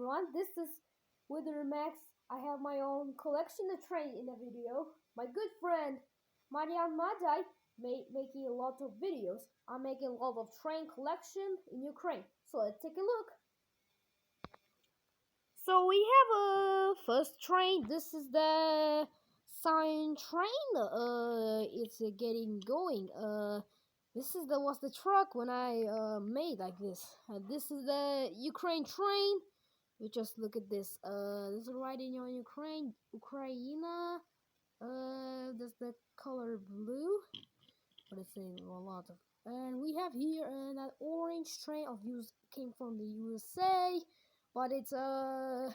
everyone, this is Wither Max. I have my own collection of train in the video. My good friend Marian Madai making a lot of videos. I'm making a lot of train collection in Ukraine. So let's take a look. So we have a first train. This is the sign train. It's getting going. This is was the truck when I made like this. This is the Ukraine train. You just look at this. This is writing on Ukraina. There's the color blue, but it's a lot of. And we have here that orange train of came from the USA, but it's a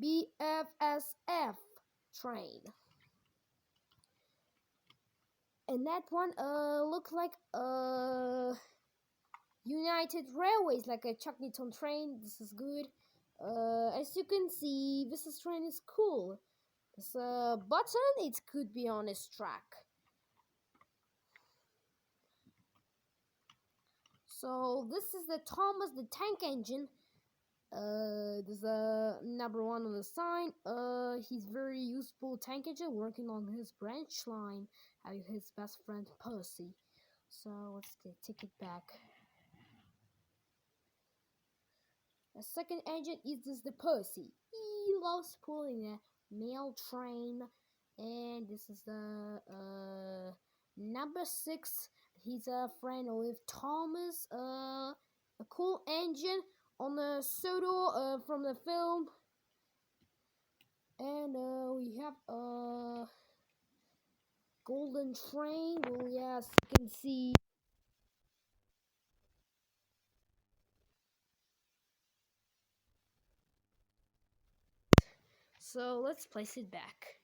BFSF train. And that one looks like United Railways, like a Chakniton train. This is good. As you can see, this train is cool. This button, it could be on this track. So this is the Thomas the Tank Engine. There's a number 1 on the sign. He's very useful tank engine working on his branch line. His best friend Percy. So let's take it back. The second engine is this the Percy. He loves pulling a mail train, and this is the number 6. He's a friend with Thomas. A cool engine on the Soto from the film, and we have a golden train. Well, yes, you can see. So let's place it back.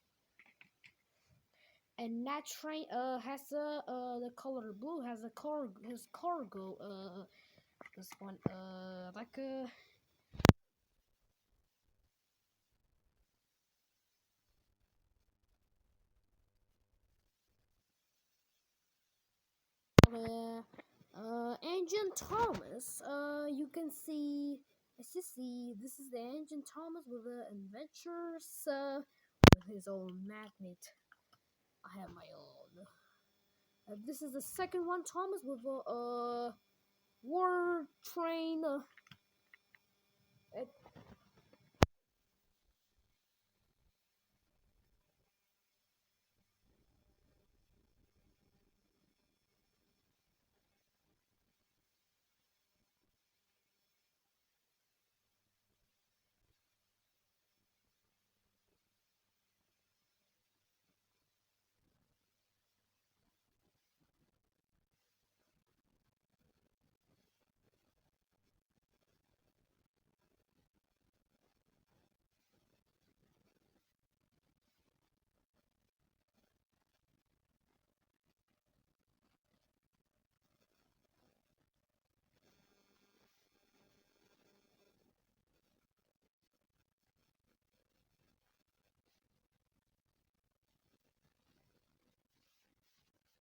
And that train has the color blue, has his cargo this one like a engine Thomas. You can see, as you see, this is the engine Thomas with the adventures with his own magnet. I have my own. This is the second one, Thomas, with a war train.